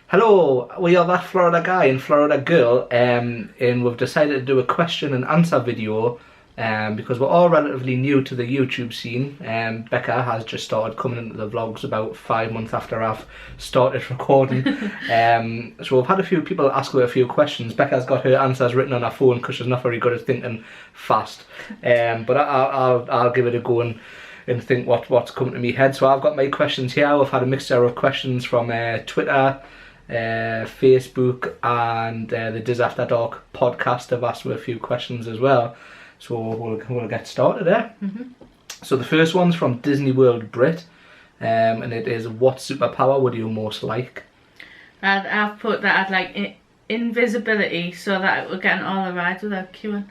Hello, we are that Florida guy and Florida girl, and we've decided to do a question and answer video because we're all relatively new to the YouTube scene. Becca has just started coming into the vlogs about 5 months after I've started recording. So we've had a few people ask her a few questions. Becca's got her answers written on her phone because she's not very good at thinking fast. But I'll give it a go and think what's coming to me head. So I've got my questions here. I've had a mixture of questions from Twitter, Facebook, and the Diz After Dark podcast have asked me a few questions as well. So we'll get started there. So the first one's from Disney World Brit, and it is, what superpower would you most like? I've put that I'd like invisibility so that we're getting all the rides without queuing.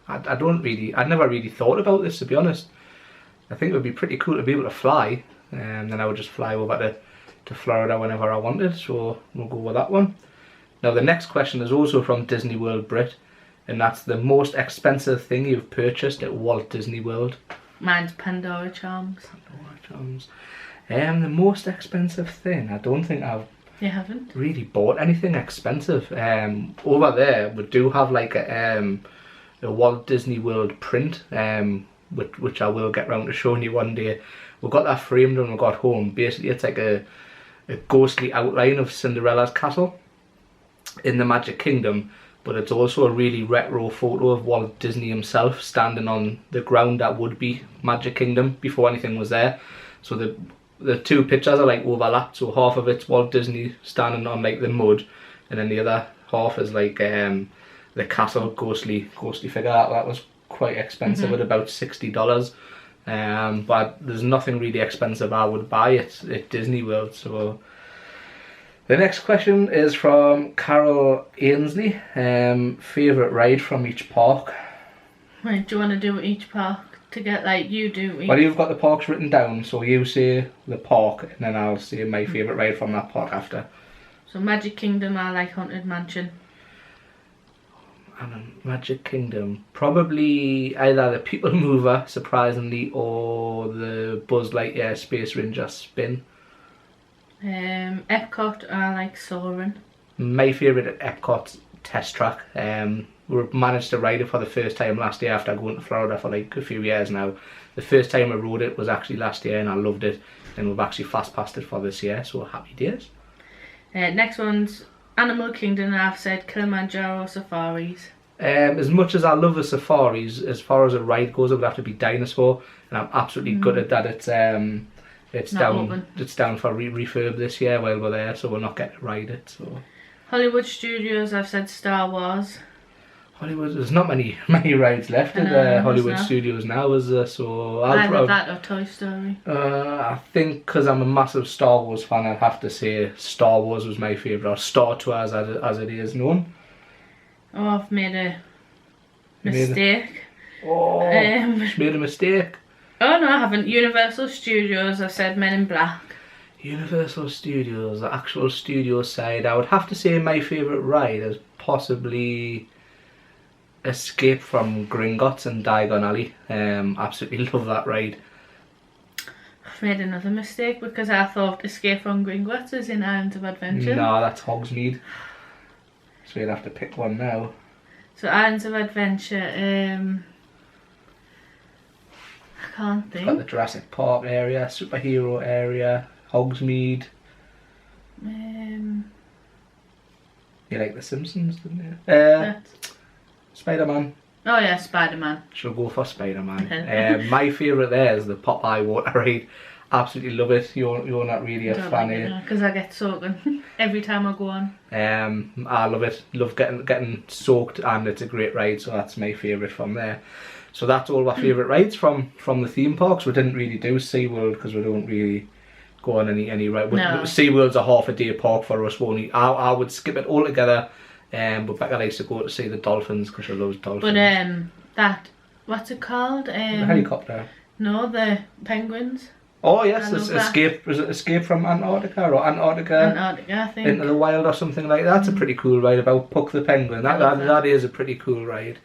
I'd never really thought about this, to be honest. I think it would be pretty cool to be able to fly, and then I would just fly over to Florida whenever I wanted, so we'll go with that one. Now the next question is also from Disney World Brit, and that's the most expensive thing you've purchased at Walt Disney World. Mine's Pandora charms. Pandora charms. The most expensive thing, I don't think I've You haven't? really bought anything expensive. Over there we do have like a Walt Disney World print, which I will get round to showing you one day. We got that framed when we got home. Basically it's like a ghostly outline of Cinderella's castle in the Magic Kingdom, but it's also a really retro photo of Walt Disney himself standing on the ground that would be Magic Kingdom before anything was there. So the two pictures are like overlapped, so half of it's Walt Disney standing on like the mud, and then the other half is like the castle ghostly figure. That was quite expensive at about $60. But there's nothing really expensive I would buy at Disney World. So the next question is from Carol Ainsley. Favourite ride from each park? Right, do you want to do each park to get like you do? Well, you've got the parks written down, so you say the park and then I'll say my favourite ride from that park after. So Magic Kingdom, I like Haunted Mansion. And Magic Kingdom, probably either the People Mover, surprisingly, or the Buzz Lightyear Space Ranger spin. Epcot, I like Soarin'. My favourite at Epcot's Test Track. We managed to ride it for the first time last year after going to Florida for like a few years now. The first time I rode it was actually last year and I loved it, and we've actually fast passed it for this year, so happy days. Next one's Animal Kingdom. I've said Kilimanjaro safaris. As much as I love the safaris, as far as a ride goes, it would have to be Dinosaur, and I'm absolutely gutted that it's down for refurb this year while we're there, so we're not getting to ride it. So Hollywood Studios, I've said Star Wars. Hollywood, there's not many rides left at Hollywood Studios now, is there? So either that or Toy Story. I think because I'm a massive Star Wars fan, I'd have to say Star Wars was my favourite, or Star Tours as it is known. Oh, I've made a mistake. She's made a mistake. Oh no, I haven't. Universal Studios, I've said Men in Black. Universal Studios, the actual studio side, I would have to say my favourite ride is possibly Escape from Gringotts and Diagon Alley. Absolutely love that ride. I've made another mistake because I thought Escape from Gringotts is in Islands of Adventure. No, that's Hogsmeade. So you'll have to pick one now. So Islands of Adventure, I can't think. Got the Jurassic Park area, superhero area, Hogsmeade. You like The Simpsons, didn't you? Spider-Man. Oh yeah, Spider-Man. She'll go for Spider-Man. My favourite there is the Popeye water ride. Absolutely love it. You're not really a fan of it. Because I get soaking every time I go on. I love it. Love getting soaked, and it's a great ride, so that's my favourite from there. So that's all our favourite rides from the theme parks. We didn't really do SeaWorld because we don't really go on any ride. No. SeaWorld's a half a day park for us. I would skip it all together. But Becca likes to go to see the dolphins because she loves dolphins. But what's it called? The helicopter. No, the penguins. Oh yes, it's Escape from Antarctica or Antarctica, I think. Into the Wild or something like that. That's a pretty cool ride about Puck the penguin. That is a pretty cool ride.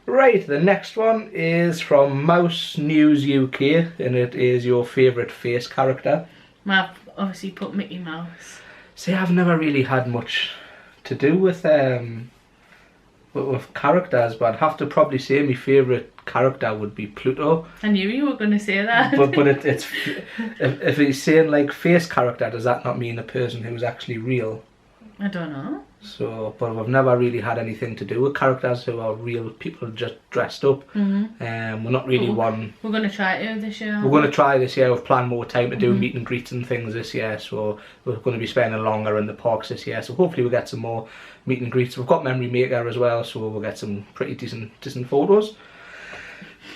Right, the next one is from Mouse News UK, and it is your favourite face character. I've obviously put Mickey Mouse. See, I've never really had much to do with characters, but I'd have to probably say my favourite character would be Pluto. I knew you were going to say that. But it's if he's saying like face character, does that not mean a person who's actually real? I don't know. So, but we've never really had anything to do with characters who are real people just dressed up. We're not really one. We're going to try it this year. We're going to try this year. We've planned more time to do meet and greets and things this year, so we're going to be spending longer in the parks this year. So hopefully we'll get some more meet and greets. We've got Memory Maker as well, so we'll get some pretty decent photos.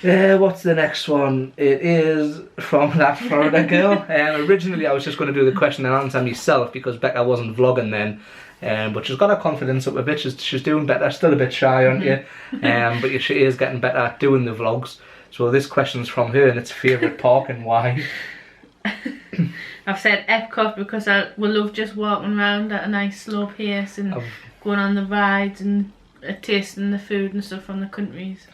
What's the next one? It is from that Florida girl. Originally I was just going to do the question and answer myself because Becca wasn't vlogging then. But she's got her confidence up a bit. She's doing better. Still a bit shy, aren't you? But she is getting better at doing the vlogs. So this question's from her, and it's favourite park and why. I've said Epcot because I will love just walking around at a nice slow pace and going on the rides and tasting the food and stuff from the countries.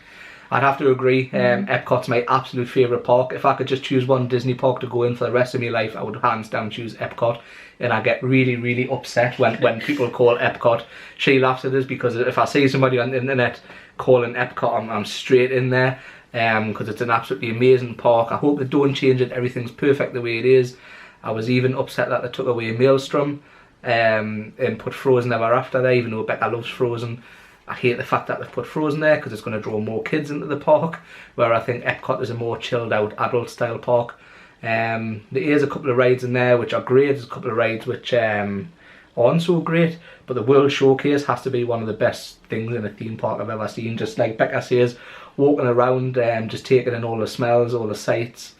I'd have to agree. Epcot's my absolute favourite park. If I could just choose one Disney park to go in for the rest of my life, I would hands down choose Epcot. And I get really upset when people call Epcot. She laughs at us because if I see somebody on the internet calling Epcot, I'm straight in there because it's an absolutely amazing park. I hope they don't change it. Everything's perfect the way it is. I was even upset that they took away Maelstrom and put Frozen Ever After there, even though Becca loves Frozen. I hate the fact that they've put Frozen there because it's going to draw more kids into the park, where I think Epcot is a more chilled out adult style park. There is a couple of rides in there which are great. There's a couple of rides which aren't so great, but the World Showcase has to be one of the best things in a theme park I've ever seen. Just like Becca says, walking around, just taking in all the smells, all the sights,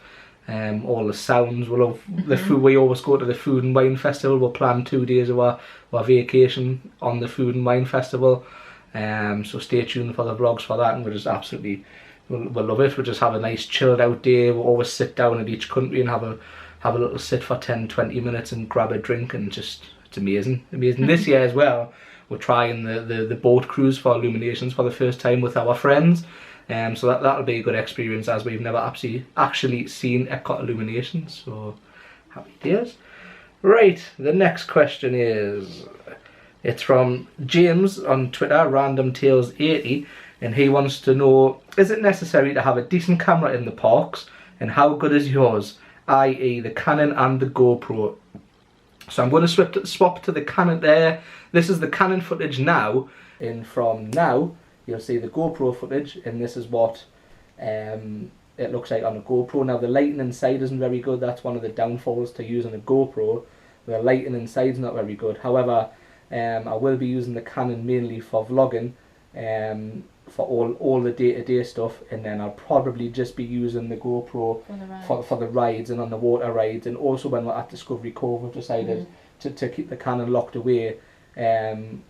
all the sounds. We love the food. We always go to the Food and Wine Festival. We'll plan 2 days of our vacation on the Food and Wine Festival. So stay tuned for the vlogs for that, and we'll just absolutely we'll love it. We'll just have a nice chilled out day. We'll always sit down at each country and have a little sit for 10-20 minutes and grab a drink, and just it's amazing. This year as well, we're trying the boat cruise for Illuminations for the first time with our friends. So that'll be a good experience, as we've never actually seen Epcot Illuminations. So happy days. Right, the next question is, it's from James on Twitter, randomtales80, and he wants to know, is it necessary to have a decent camera in the parks, and how good is yours, i.e. the Canon and the GoPro? So I'm going to swap to the Canon there. This is the Canon footage now, and from now you'll see the GoPro footage, and this is what it looks like on a GoPro. Now the lighting inside isn't very good. That's one of the downfalls to using a GoPro. The lighting inside is not very good. However, I will be using the Canon mainly for vlogging, for all the day-to-day stuff, and then I'll probably just be using the GoPro for the rides and on the water rides, and also when we're at Discovery Cove we've decided to keep the Canon locked away, and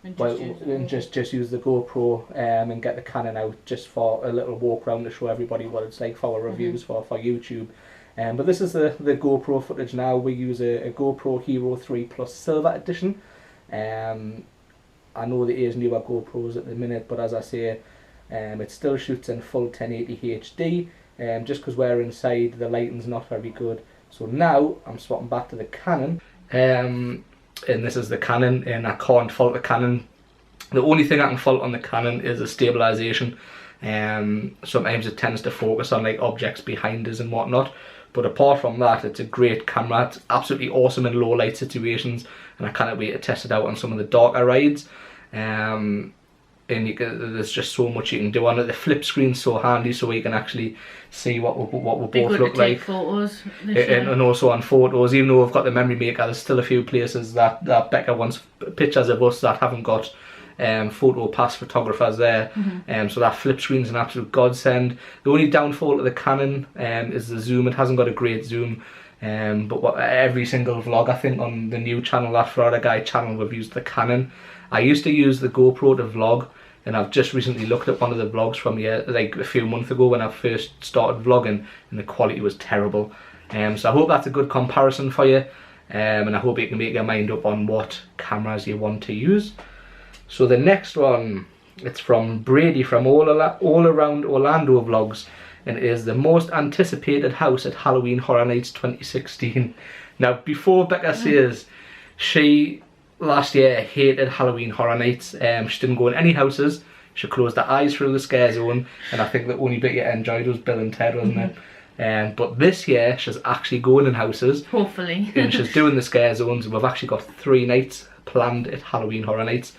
just use the GoPro and get the Canon out just for a little walk around to show everybody what it's like for our reviews for YouTube. But this is the GoPro footage now. We use a GoPro Hero 3 Plus Silver Edition. I know there is newer GoPros at the minute, but as I say, it still shoots in full 1080 HD, just because we're inside, the lighting's not very good. So now I'm swapping back to the Canon, and this is the Canon, and I can't fault the Canon. The only thing I can fault on the Canon is the stabilization. Sometimes it tends to focus on like objects behind us and whatnot, but apart from that, it's a great camera. It's absolutely awesome in low light situations, and I can't wait to test it out on some of the darker rides. And there's just so much you can do on it. The flip screen's so handy, so we can actually see what we both look like. Photos and also on photos, even though we've got the Memory Maker, there's still a few places that Becca wants pictures of us that haven't got photo pass photographers there. So that flip screen's an absolute godsend. The only downfall to the Canon is the zoom. It hasn't got a great zoom. But every single vlog, I think, on the new channel, that Florida Guy channel, we've used the Canon. I used to use the GoPro to vlog, and I've just recently looked at one of the vlogs from like a few months ago when I first started vlogging, and the quality was terrible. So I hope that's a good comparison for you, and I hope you can make your mind up on what cameras you want to use. So the next one It's from Brady from All Around Orlando Vlogs, and it is the most anticipated house at Halloween Horror Nights 2016. Now, before Becca says, she last year hated Halloween Horror Nights. She didn't go in any houses. She closed her eyes through the scare zone, and I think the only bit you enjoyed was Bill and Ted, wasn't it? But this year she's actually going in houses. Hopefully. And she's doing the scare zones, and we've actually got 3 nights planned at Halloween Horror Nights.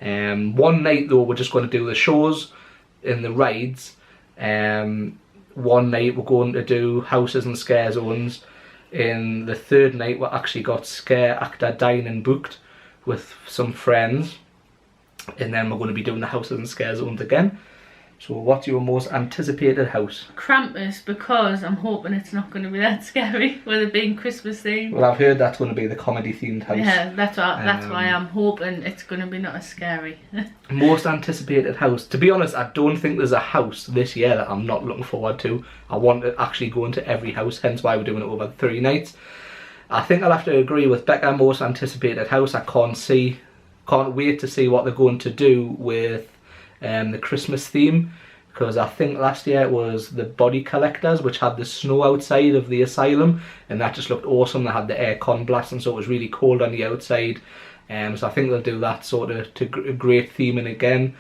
One night though we're just going to do the shows in the rides. One night we're going to do houses and scare zones. In the 3rd night we actually got scare actor dining booked with some friends, and then we're going to be doing the houses and scare zones again. So what's your most anticipated house? Krampus, because I'm hoping it's not going to be that scary with it being Christmas themed. Well, I've heard that's going to be the comedy themed house. Yeah, that's why I'm hoping it's going to be not as scary. Most anticipated house. To be honest, I don't think there's a house this year that I'm not looking forward to. I want to actually go into every house, hence why we're doing it over 3 nights. I think I'll have to agree with Becca. Most anticipated house. I can't wait to see what they're going to do with the Christmas theme, because I think last year it was the Body Collectors, which had the snow outside of the asylum, and that just looked awesome. They had the air con blast, and so it was really cold on the outside. So I think they'll do that sort of to great theming again.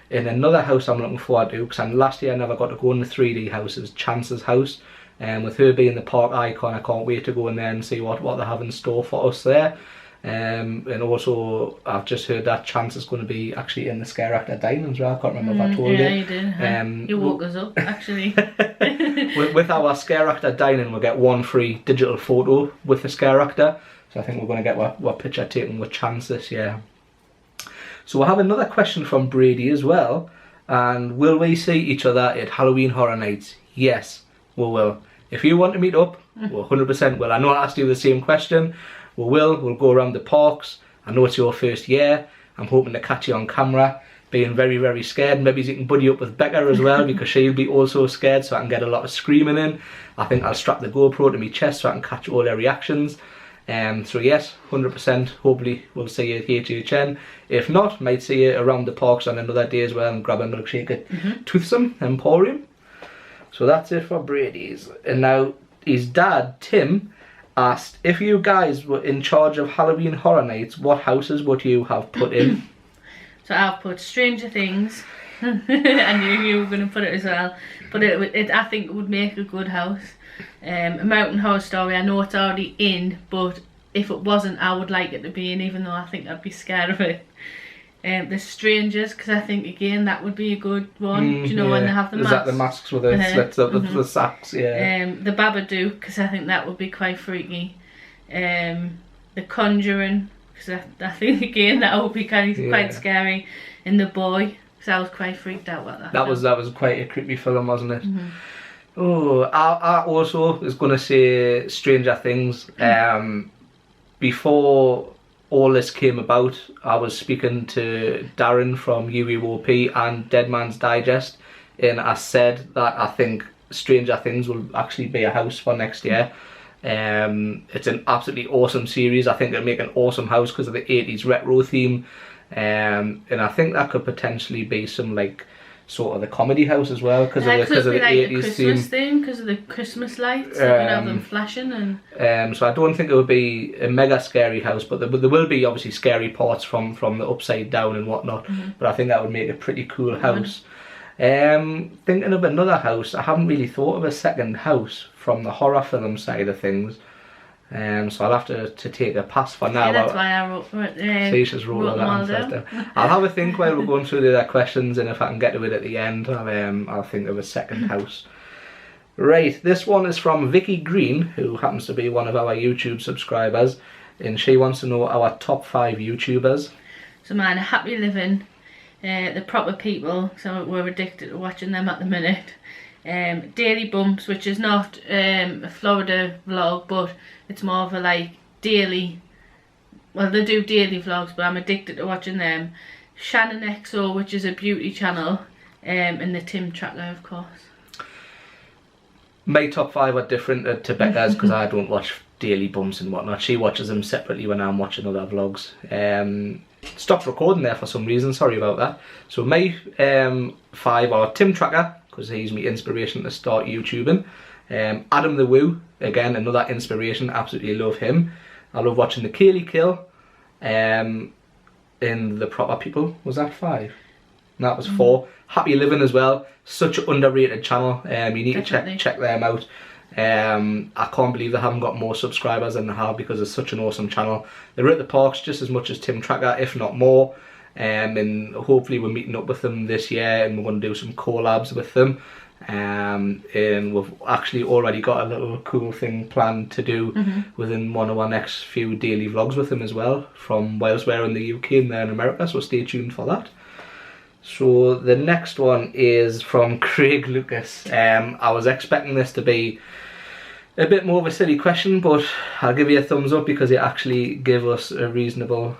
In another house I'm looking forward to, because last year I never got to go in the 3D house, is Chance's house. With her being the park icon, I can't wait to go in there and see what they have in store for us there. And also I've just heard that Chance is going to be actually in the scare actor dining as well. I can't remember if I told you. Yeah, you did. You woke us up actually. with our scare actor dining, we'll get 1 free digital photo with the scare actor. So I think we're going to get what picture taken with Chance this year. So we'll have another question from Brady as well. And will we see each other at Halloween Horror Nights? Yes, we will. If you want to meet up, we'll 100% will. I know I asked you the same question. We'll go around the parks. I know it's your first year. I'm hoping to catch you on camera being very, very scared. Maybe you can buddy up with Becca as well, because she'll be also scared, so I can get a lot of screaming in. I think I'll strap the GoPro to my chest so I can catch all their reactions. So yes, 100%, hopefully we'll see you at HHN. If not, might see you around the parks on another day as well and grab a milkshake at Toothsome Emporium. So that's it for Brady's. And now his dad, Tim, asked, if you guys were in charge of Halloween Horror Nights, what houses would you have put in? So I've put Stranger Things, and you were going to put it as well. But I think it would make a good house. American Horror Story, I know it's already in, but if it wasn't, I would like it to be in, even though I think I'd be scared of it. The Strangers, because I think again that would be a good one. Do you know when they have the masks? Is that the masks with the slits up the sacks? Yeah. The Babadook, because I think that would be quite freaky. The Conjuring, because I think again that would be quite scary. And The Boy, because I was quite freaked out about that. That was quite a creepy film, wasn't it? Oh, I also was going to say Stranger Things. Before all this came about, I was speaking to Darren from UUOP and Dead Man's Digest, and I said that I think Stranger Things will actually be a house for next year. It's an absolutely awesome series. I think it'll make an awesome house because of the 80s retro theme, and I think that could potentially be some like sort of the comedy house as well, because of the like 80s Christmas theme, because of the Christmas lights. That would have them flashing and. So I don't think it would be a mega scary house, but there will be obviously scary parts from the upside down and whatnot. But I think that would make a pretty cool house. Thinking of another house, I haven't really thought of a second house from the horror film side of things. So I'll have to take a pass for now. Yeah, that's why I wrote all that down. I'll have a think while we're going through the other questions, and if I can get to it at the end, I'll think of a second house. Right, this one is from Vicky Green, who happens to be one of our YouTube subscribers, and she wants to know our top 5 YouTubers. So mine are Happy Living, The Proper People, so we're addicted to watching them at the minute. Daily Bumps, which is not a Florida vlog, but it's more of a like daily, well they do daily vlogs, but I'm addicted to watching them. Shannon XO, which is a beauty channel, and the Tim Tracker, of course. My top 5 are different to Becca's because I don't watch Daily Bumps and whatnot. She watches them separately when I'm watching other vlogs. stopped recording there for some reason, sorry about that. So my 5 are Tim Tracker, because he's my inspiration to start YouTubing. Adam the Woo, again another inspiration, absolutely love him. I love watching the Kaylee Kill. In The Proper People, was that 5? And that was 4. Happy Living as well, such an underrated channel. You need to check them out. I can't believe they haven't got more subscribers than they have, because it's such an awesome channel. They're at the parks just as much as Tim Tracker, if not more. And hopefully we're meeting up with them this year, and we're going to do some collabs with them. And we've actually already got a little cool thing planned to do within one of our next few daily vlogs with them as well, from whilst we're in the UK and they're in America, so stay tuned for that. So the next one is from Craig Lucas. I was expecting this to be a bit more of a silly question, but I'll give you a thumbs up because it actually gave us a reasonable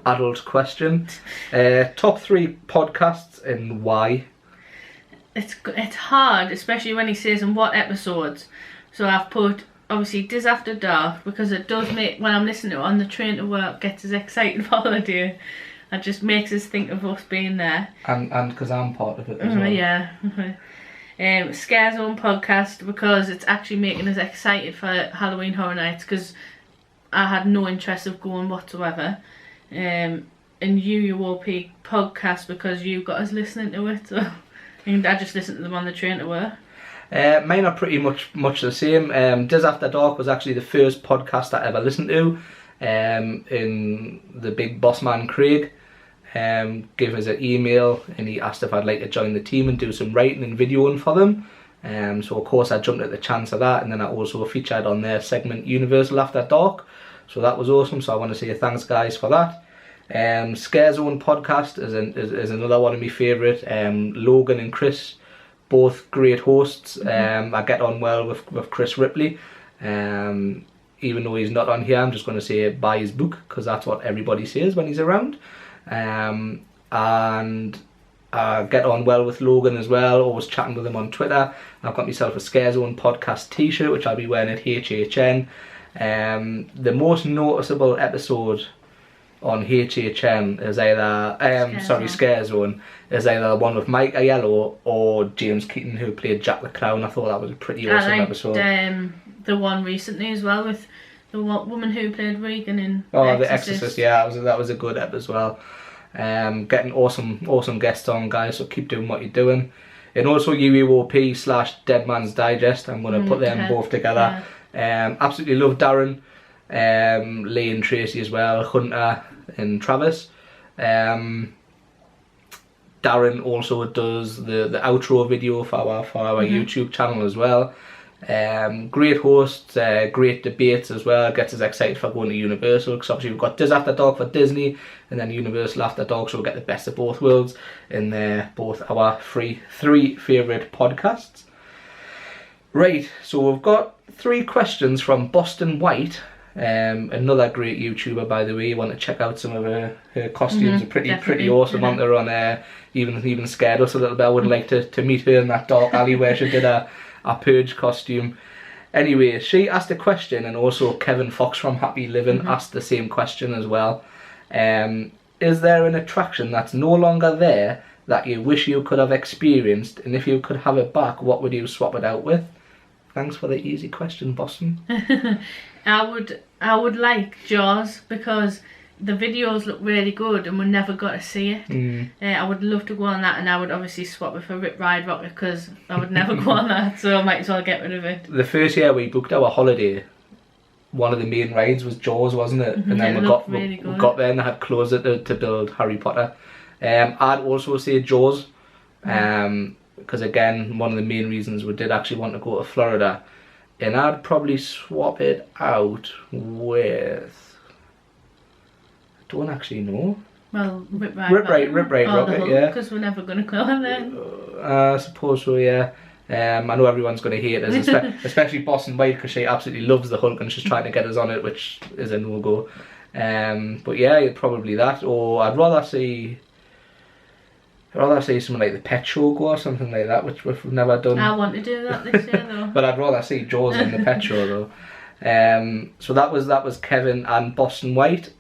adult question. Top 3 podcasts and why? It's hard, especially when he says in what episodes. So I've put obviously Diz After Dark, because it does make, when I'm listening to it on the train to work, gets us excited for the day. It just makes us think of us being there. And because I'm part of it as well. Yeah. Scare Zone podcast, because it's actually making us excited for Halloween Horror Nights, because I had no interest of going whatsoever. And UUOP podcast, because you got us listening to it. So. And I just listened to them on the train to work. Mine are pretty much the same. Diz After Dark was actually the first podcast I ever listened to. In the big boss man Craig gave us an email, and he asked if I'd like to join the team and do some writing and videoing for them. So of course I jumped at the chance of that, and then I also featured on their segment Universal After Dark. So that was awesome. So I want to say thanks guys for that. Scare Zone podcast is another one of my favourite. Logan and Chris, both great hosts. I get on well with Chris Ripley. Even though he's not on here, I'm just going to say buy his book, because that's what everybody says when he's around. And I get on well with Logan as well, always chatting with him on Twitter. I've got myself a Scare Zone podcast t-shirt, which I'll be wearing at HHN. The most noticeable episode on HHN is either Scare Zone is either the one with Mike Aiello or James Keaton, who played Jack the Clown. I thought that was a pretty awesome episode. The one recently as well with the woman who played Regan in The Exorcist. Yeah, that was a good ep as well. Getting awesome guests on, guys, so keep doing what you're doing. And also UUOP / Dead Man's Digest, I'm going to put them both together. Absolutely love Darren, Lee and Tracy as well, Hunter and Travis. Darren also does the outro video for our YouTube channel as well. Great hosts, great debates as well, gets us excited for going to Universal, because obviously we've got Diz After Dark for Disney and then Universal After Dark, so we'll get the best of both worlds, and they're both our three favourite podcasts. Right, so we've got 3 questions from Boston White, another great YouTuber by the way. You want to check out some of her costumes, are pretty awesome, aren't they? On even scared us a little bit. I would like to meet her in that dark alley where she did a Purge costume. Anyway, she asked a question, and also Kevin Fox from Happy Living asked the same question as well. Is there an attraction that's no longer there that you wish you could have experienced, and if you could have it back, what would you swap it out with? Thanks for the easy question, Boston. I would like Jaws, because the videos look really good and we never got to see it. I would love to go on that, and I would obviously swap with a Rip Ride Rocket, because I would never go on that, so I might as well get rid of it. The first year we booked our holiday, one of the main rides was Jaws, wasn't it? And then we got there and they had closed it to build Harry Potter. I'd also say Jaws, because again, one of the main reasons we did actually want to go to Florida, and I'd probably swap it out with, I don't actually know. Well, Rip Ride Rocket, yeah. Because we're never going to go on there. I suppose so, yeah. I know everyone's going to hate us, especially Boston White, because she absolutely loves the Hulk and she's trying to get us on it, which is a no-go. But yeah, probably that. Or I'd rather see something like the Pet Show go or something like that, which we've never done. I want to do that this year though. But I'd rather see Jaws than the Pet Show though. So that was Kevin and Boston White.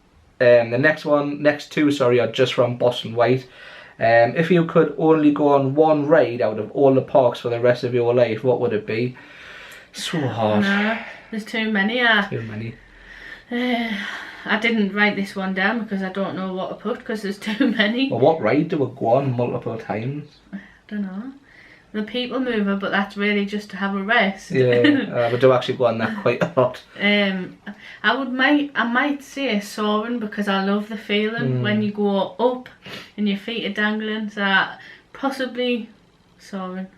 The next two, are just from Boston White. If you could only go on one ride out of all the parks for the rest of your life, what would it be? So hard. No, there's too many. Too many. I didn't write this one down because I don't know what to put because there's too many. Well, what ride do we go on multiple times? I don't know. The People Mover, but that's really just to have a rest. Yeah, we do actually go on that quite a lot. I might say soaring because I love the feeling when you go up and your feet are dangling. So possibly soaring.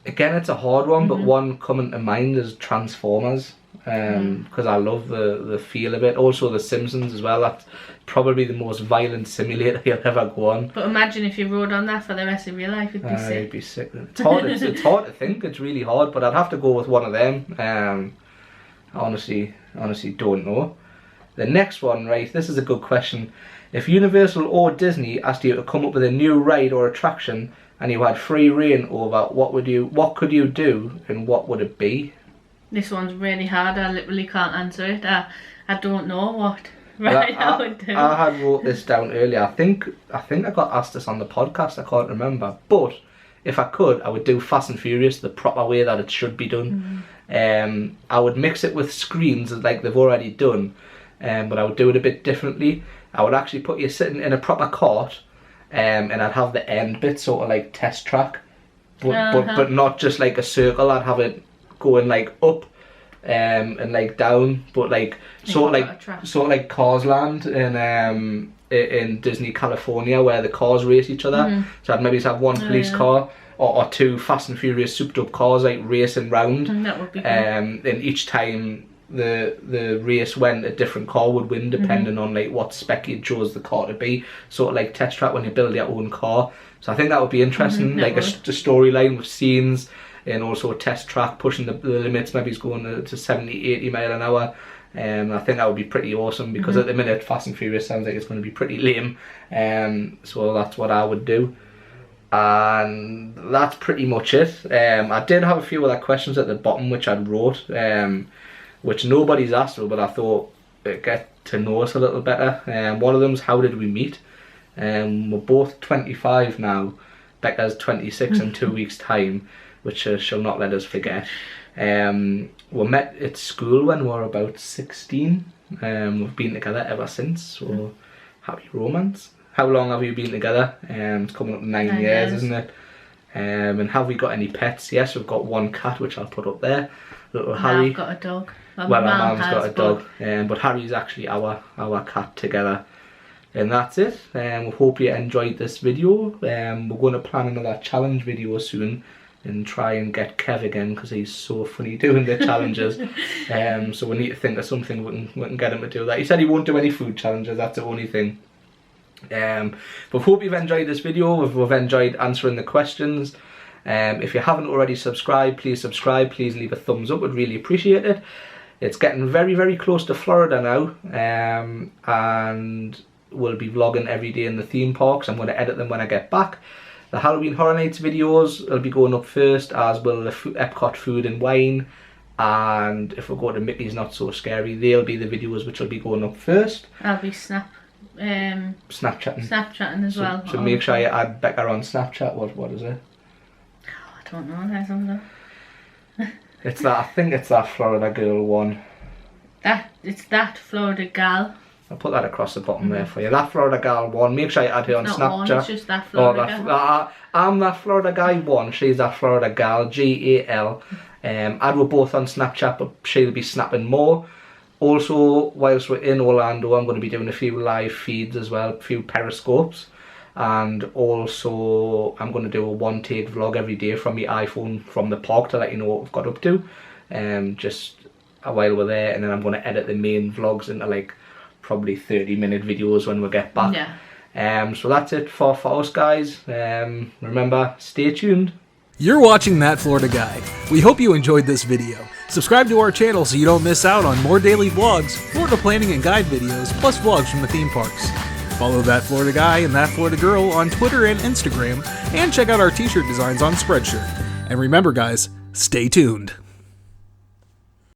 Again, it's a hard one, but one coming to mind is Transformers. Because I love the feel of it. Also The Simpsons as well. That's probably the most violent simulator you'll ever go on. But imagine if you rode on that for the rest of your life, you'd be sick. You'd be sick. It's hard. It's hard to think. It's really hard. But I'd have to go with one of them. I honestly don't know. The next one, right? This is a good question. If Universal or Disney asked you to come up with a new ride or attraction, and you had free reign over, what could you do, and what would it be? This one's really hard. I literally can't answer it. I don't know what I would do. I had wrote this down earlier. I think I got asked this on the podcast. I can't remember. But if I could, I would do Fast and Furious the proper way that it should be done. I would mix it with screens like they've already done, but I would do it a bit differently. I would actually put you sitting in a proper cart, and I'd have the end bit sort of like test track, but not just like a circle. I'd have it going like up and like down, but like sort of like Cars Land in Disney California where the cars race each other. So I'd maybe have one police car or two Fast and Furious souped up cars like racing round. That would be cool. And each time the race went, a different car would win depending on like what spec you chose the car to be. Sort of like test track when you build your own car. So I think that would be interesting, like a storyline with scenes. And also a test track, pushing the limits, maybe it's going to 70, 80 mile an hour. I think that would be pretty awesome because at the minute Fast and Furious sounds like it's going to be pretty lame. So that's what I would do. And that's pretty much it. I did have a few other questions at the bottom which I'd wrote, which nobody's asked me, but I thought it'd get to know us a little better. One of them's how did we meet? We're both 25 now. Becca's 26 in 2 weeks' time, which she'll not let us forget. We met at school when we were about 16. We've been together ever since, so happy romance. How long have you been together? It's coming up 9 years, isn't it? And have we got any pets? Yes, we've got one cat, which I'll put up there. Little Harry. I've got a dog. Our mum's got a dog, but Harry's actually our cat together. And that's it. We hope you enjoyed this video. We're going to plan another challenge video soon and try and get Kev again because he's so funny doing the challenges. So we need to think of something we can get him to do that. He said he won't do any food challenges, that's the only thing. But hope you've enjoyed this video. We've enjoyed answering the questions. If you haven't already subscribed, please subscribe. Please leave a thumbs up, we'd really appreciate it. It's getting very, very close to Florida now, and we'll be vlogging every day in the theme parks. I'm going to edit them when I get back. The Halloween Horror Nights videos will be going up first, as will the Epcot food and wine. And if we go to Mickey's Not So Scary, they'll be the videos which will be going up first. I'll be Snapchatting as well. So make sure you add Becca on Snapchat. What is it? Oh, I don't know. There's something. It's that. I think it's that Florida girl one. It's that Florida gal. I'll put that across the bottom there for you. That Florida gal one. Make sure you add her on Snapchat. One, it's just that Florida gal. I'm that Florida guy one. She's that Florida gal. GAL. Add we're both on Snapchat, but she'll be snapping more. Also, whilst we're in Orlando, I'm going to be doing a few live feeds as well, a few periscopes. And also, I'm going to do a one-take vlog every day from my iPhone from the park to let you know what we've got up to. Just a while we're there, and then I'm going to edit the main vlogs into like probably 30-minute videos when we get back. Yeah. So that's it for us, guys. Remember, stay tuned. You're watching That Florida Guy. We hope you enjoyed this video. Subscribe to our channel so you don't miss out on more daily vlogs, Florida planning and guide videos, plus vlogs from the theme parks. Follow That Florida Guy and That Florida Girl on Twitter and Instagram, and check out our t-shirt designs on Spreadshirt. And remember guys, stay tuned.